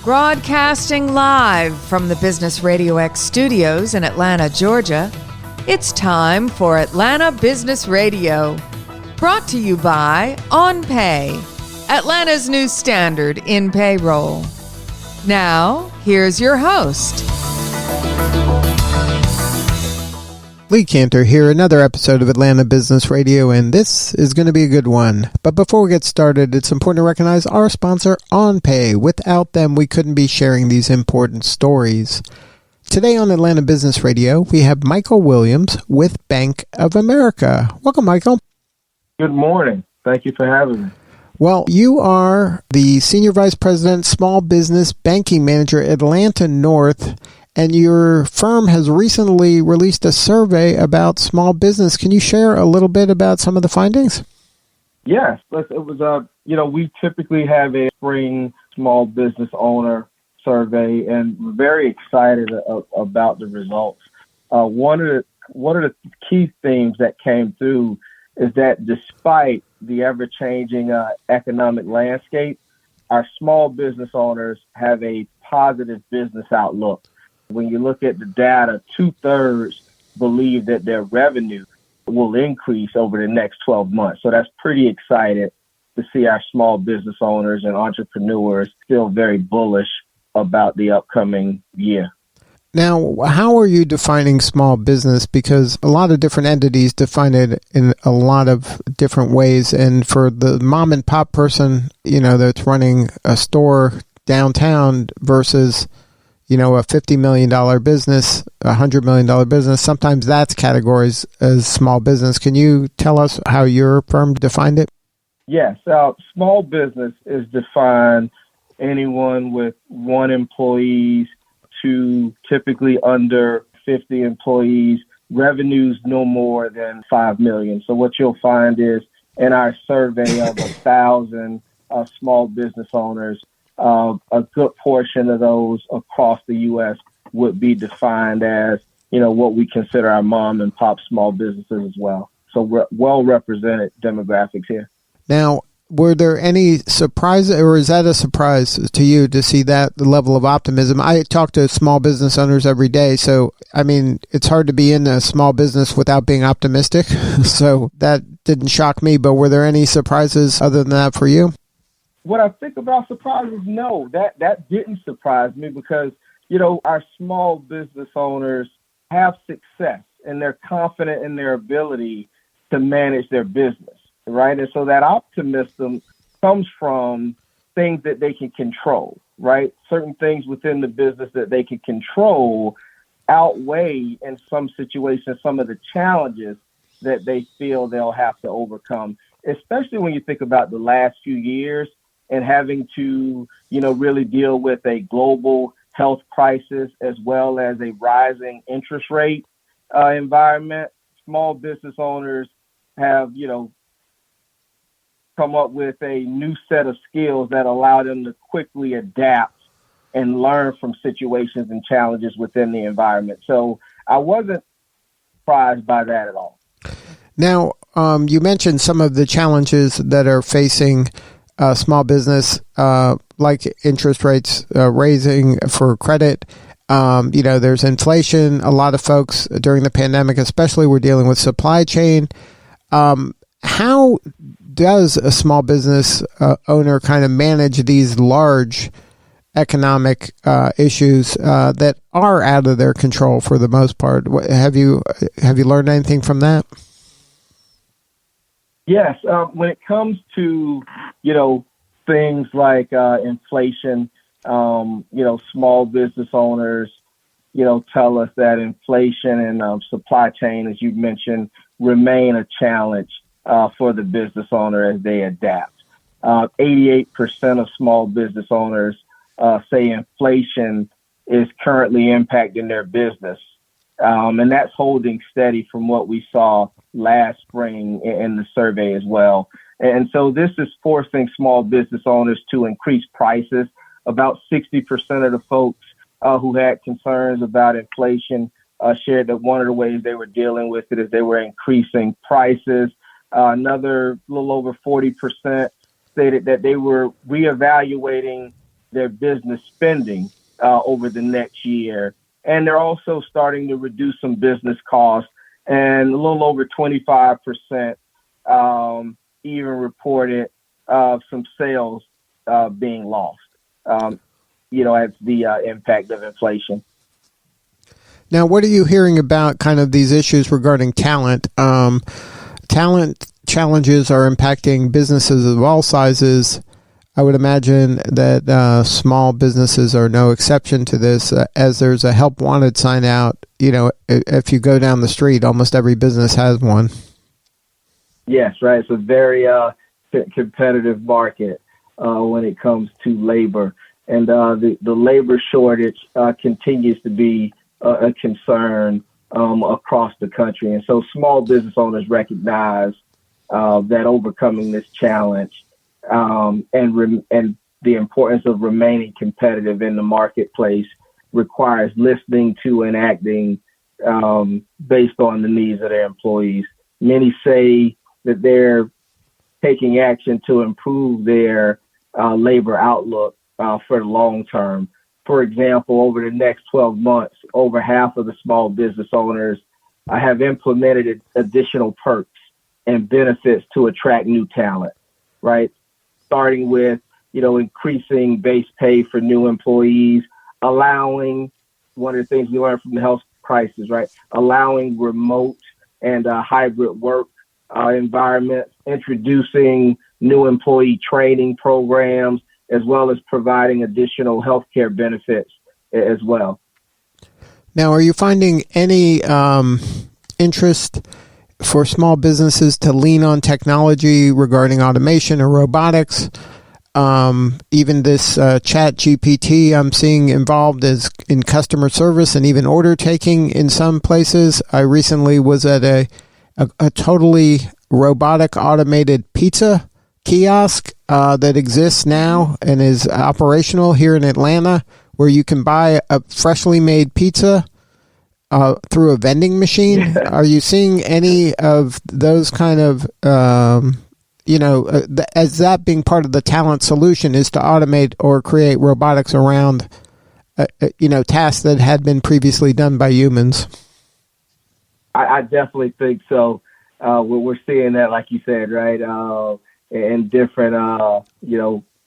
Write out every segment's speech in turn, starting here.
Broadcasting live from the Business RadioX studios in Atlanta, Georgia, it's time for Atlanta Business Radio. Brought to you by OnPay, Atlanta's new standard in payroll. Now, here's your host. Lee Cantor here, another episode of Atlanta Business Radio, and this is going to be a good one. But before we get started, it's important to recognize our sponsor, OnPay. Without them, we couldn't be sharing these important stories. Today on Atlanta Business Radio, we have Michael Williams with Bank of America. Welcome, Michael. Good morning. Thank you for having me. Well, you are the Senior Vice President, Small Business Banking Manager, Atlanta North, and your firm has recently released a survey about small business. Can you share a little bit about some of the findings? Yes. It was, we typically have a spring small business owner survey, and we're very excited about the results. One of the key themes that came through is that despite the ever-changing economic landscape, our small business owners have a positive business outlook. When you look at the data, 2/3 believe that their revenue will increase over the next 12 months. So that's pretty exciting to see our small business owners and entrepreneurs still very bullish about the upcoming year. Now, how are you defining small business? Because a lot of different entities define it in a lot of different ways. And for the mom and pop person, that's running a store downtown versus a $50 million business, a $100 million business, sometimes that's categorized as small business. Can you tell us how your firm defined it? Yes. Small business is defined anyone with one employee to typically under 50 employees, revenues no more than $5 million. So what you'll find is in our survey of 1,000 small business owners, a good portion of those across the U.S. would be defined as, what we consider our mom and pop small businesses as well. So we're well-represented demographics here. Now, were there any surprises, or is that a surprise to you to see that level of optimism? I talk to small business owners every day, so, it's hard to be in a small business without being optimistic. So that didn't shock me, but were there any surprises other than that for you? What I think about surprises, no, that didn't surprise me because, our small business owners have success and they're confident in their ability to manage their business, right? And so that optimism comes from things that they can control, right? Certain things within the business that they can control outweigh in some situations some of the challenges that they feel they'll have to overcome, especially when you think about the last few years and having to, really deal with a global health crisis as well as a rising interest rate environment. Small business owners have, come up with a new set of skills that allow them to quickly adapt and learn from situations and challenges within the environment. So I wasn't surprised by that at all. Now, you mentioned some of the challenges that are facing small business, like interest rates raising for credit. There's inflation. A lot of folks during the pandemic, especially, were dealing with supply chain. How does a small business owner kind of manage these large economic issues that are out of their control for the most part? Have you learned anything from that? Yes. When it comes to, things like inflation, small business owners, tell us that inflation and supply chain, as you mentioned, remain a challenge for the business owner as they adapt. 88% of small business owners say inflation is currently impacting their business. And that's holding steady from what we saw last spring in the survey as well. And so this is forcing small business owners to increase prices. About 60% of the folks who had concerns about inflation shared that one of the ways they were dealing with it is they were increasing prices. Another little over 40% stated that they were reevaluating their business spending over the next year. And they're also starting to reduce some business costs, and a little over 25% even reported some sales being lost, as the impact of inflation. Now, what are you hearing about kind of these issues regarding talent? Talent challenges are impacting businesses of all sizes. I would imagine that small businesses are no exception to this, as there's a help wanted sign out. If you go down the street, almost every business has one. Yes, right. It's a very competitive market when it comes to labor. And the labor shortage continues to be a concern across the country. And so small business owners recognize that overcoming this challenge and the importance of remaining competitive in the marketplace requires listening to and acting based on the needs of their employees. Many say that they're taking action to improve their labor outlook for the long term. For example, over the next 12 months, over half of the small business owners have implemented additional perks and benefits to attract new talent, right? Starting with, increasing base pay for new employees, allowing, one of the things we learned from the health crisis, right? Allowing remote and hybrid work environments, introducing new employee training programs, as well as providing additional healthcare benefits as well. Now, are you finding any interest for small businesses to lean on technology regarding automation or robotics? Even this chat GPT I'm seeing involved is in customer service and even order taking in some places. I recently was at a totally robotic automated pizza kiosk that exists now and is operational here in Atlanta, where you can buy a freshly made pizza through a vending machine. Are you seeing any of those kind of, as that being part of the talent solution is to automate or create robotics around, tasks that had been previously done by humans? I definitely think so. We're seeing that, like you said, right, in different,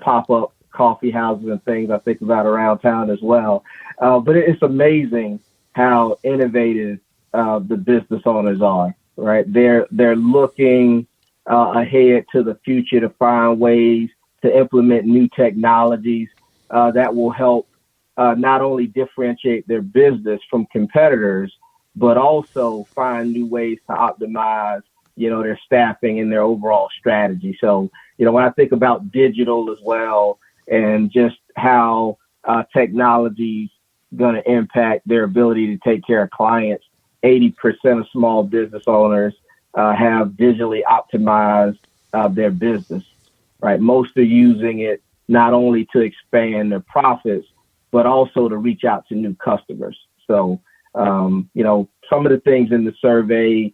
pop-up coffee houses and things I think about around town as well. But it's amazing how innovative the business owners are, right? They're looking ahead to the future to find ways to implement new technologies that will help not only differentiate their business from competitors, but also find new ways to optimize, their staffing and their overall strategy. So, when I think about digital as well and just how technology's going to impact their ability to take care of clients, 80% of small business owners have digitally optimized their business, right? Most are using it not only to expand their profits, but also to reach out to new customers. So, some of the things in the survey,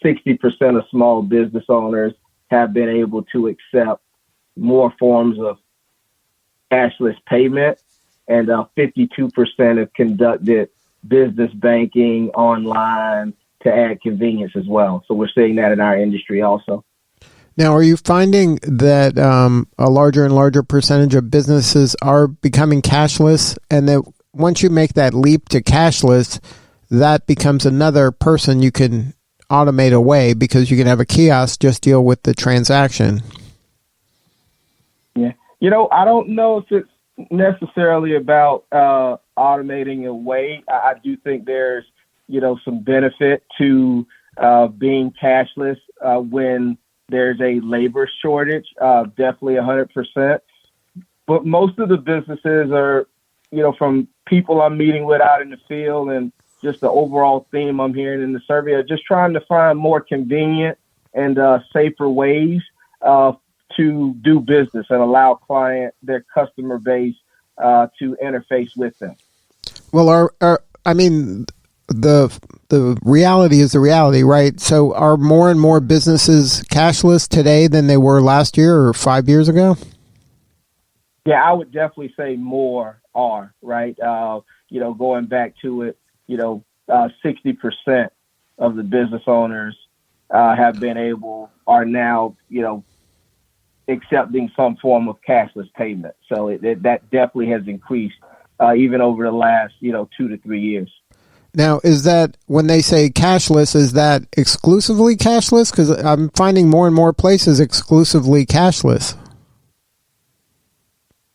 60% of small business owners have been able to accept more forms of cashless payment, and 52% have conducted business banking online to add convenience as well. So we're seeing that in our industry also. Now, are you finding that a larger and larger percentage of businesses are becoming cashless, and that once you make that leap to cashless, that becomes another person you can automate away because you can have a kiosk just deal with the transaction? Yeah. I don't know if it's necessarily about automating away. I do think there's, some benefit to being cashless when there's a labor shortage, definitely 100%. But most of the businesses are, from people I'm meeting with out in the field and just the overall theme I'm hearing in the survey, are just trying to find more convenient and safer ways to do business and allow their customer base to interface with them. Well, the reality is the reality, right? So are more and more businesses cashless today than they were last year or 5 years ago? Yeah, I would definitely say more are, right. Going back to it, 60% of the business owners are now, accepting some form of cashless payment. So that definitely has increased even over the last, 2 to 3 years. Now, is that when they say cashless, is that exclusively cashless? Because I'm finding more and more places exclusively cashless.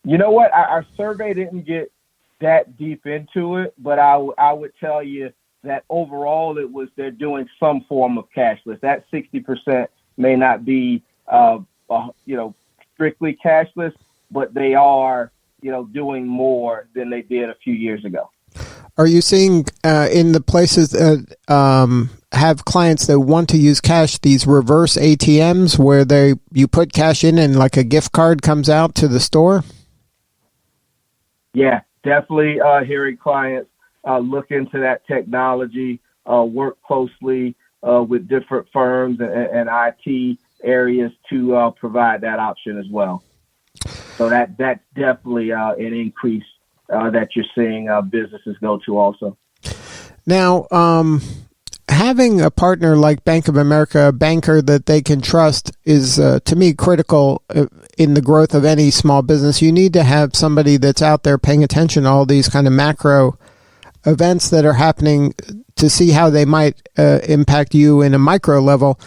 You know what? Our survey didn't get that deep into it, but I would tell you that overall they're doing some form of cashless. That 60% may not be, strictly cashless, but they are, doing more than they did a few years ago. Are you seeing in the places that have clients that want to use cash, these reverse ATMs where you put cash in and like a gift card comes out to the store? Yeah, definitely hearing clients look into that technology, work closely with different firms and IT areas to provide that option as well. So that's definitely an increase that you're seeing businesses go to also. Now, having a partner like Bank of America, a banker that they can trust, is to me critical in the growth of any small business. You need to have somebody that's out there paying attention to all these kind of macro events that are happening to see how they might impact you in a micro level.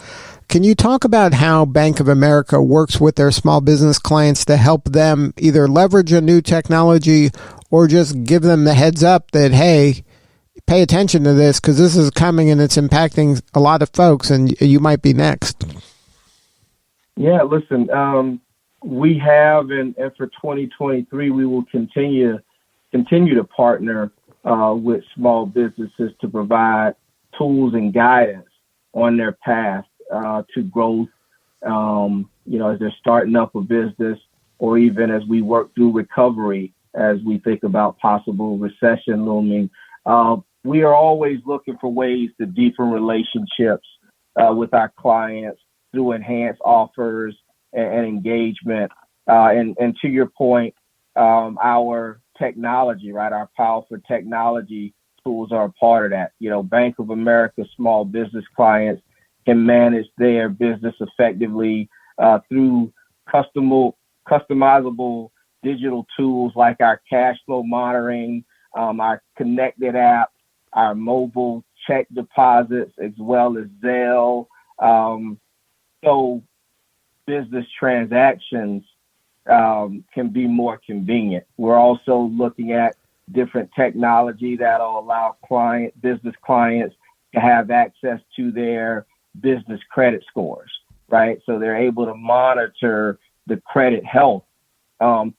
Can you talk about how Bank of America works with their small business clients to help them either leverage a new technology or just give them the heads up that, hey, pay attention to this because this is coming and it's impacting a lot of folks and you might be next? Yeah, listen, we have, and for 2023, we will continue to partner with small businesses to provide tools and guidance on their path to growth, as they're starting up a business, or even as we work through recovery, as we think about possible recession looming. We are always looking for ways to deepen relationships with our clients through enhanced offers and engagement. And to your point, our technology, right, our powerful technology tools are a part of that. Bank of America small business clients can manage their business effectively through customizable digital tools like our cash flow monitoring, our connected app, our mobile check deposits, as well as Zelle. So business transactions can be more convenient. We're also looking at different technology that'll allow business clients to have access to their business credit scores, right? So they're able to monitor the credit health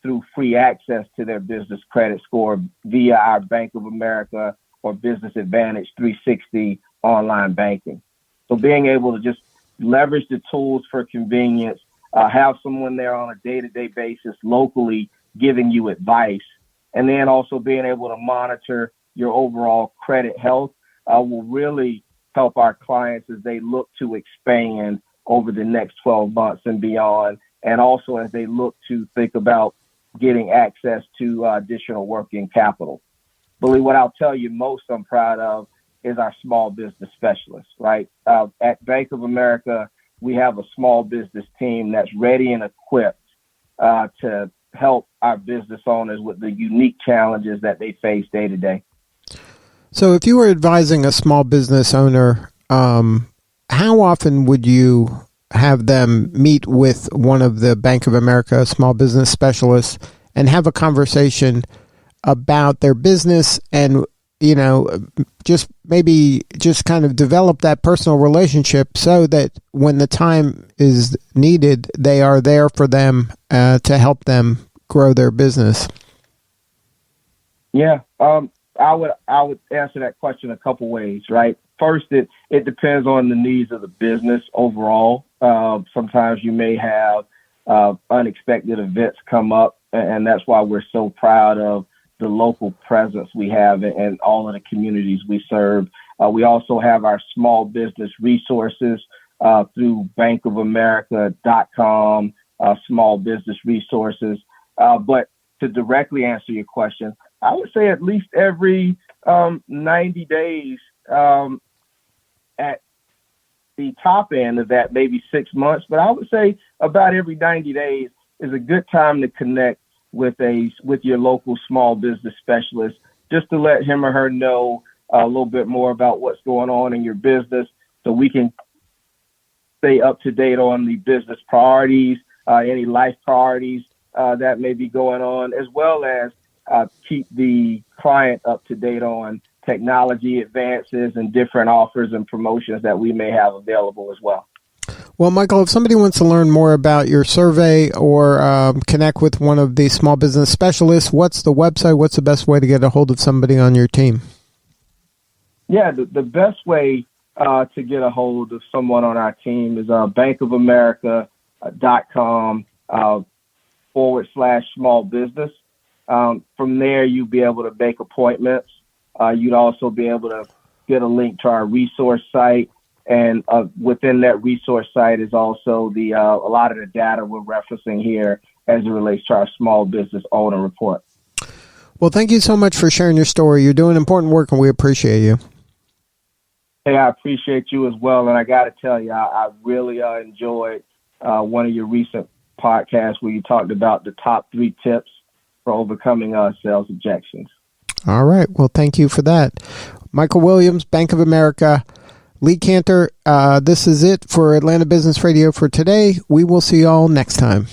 through free access to their business credit score via our Bank of America or Business Advantage 360 online banking. So being able to just leverage the tools for convenience, have someone there on a day-to-day basis locally giving you advice, and then also being able to monitor your overall credit health will really help our clients as they look to expand over the next 12 months and beyond, and also as they look to think about getting access to additional working capital. But what I'll tell you most I'm proud of is our small business specialists, right? At Bank of America, we have a small business team that's ready and equipped to help our business owners with the unique challenges that they face day to day. So if you were advising a small business owner, how often would you have them meet with one of the Bank of America small business specialists and have a conversation about their business and, just kind of develop that personal relationship so that when the time is needed, they are there for them to help them grow their business? Yeah. I would answer that question a couple ways, right? First, it depends on the needs of the business overall. Sometimes you may have unexpected events come up, and that's why we're so proud of the local presence we have in all of the communities we serve. We also have our small business resources through bankofamerica.com, small business resources. But to directly answer your question, I would say at least every 90 days at the top end of that, maybe 6 months. But I would say about every 90 days is a good time to connect with your local small business specialist, just to let him or her know a little bit more about what's going on in your business, so we can stay up to date on the business priorities, any life priorities that may be going on, as well as keep the client up to date on technology advances and different offers and promotions that we may have available as well. Well, Michael, if somebody wants to learn more about your survey or connect with one of the small business specialists, what's the website? What's the best way to get a hold of somebody on your team? Yeah, the best way to get a hold of someone on our team is bankofamerica.com/small business. From there, you'll be able to make appointments. You'd also be able to get a link to our resource site. And within that resource site is also a lot of the data we're referencing here as it relates to our small business owner report. Well, thank you so much for sharing your story. You're doing important work, and we appreciate you. Hey, I appreciate you as well. And I got to tell you, I really enjoyed one of your recent podcasts where you talked about the top 3 tips for overcoming sales objections. All right. Well, thank you for that. Michael Williams, Bank of America. Lee Cantor, this is it for Atlanta Business Radio for today. We will see you all next time.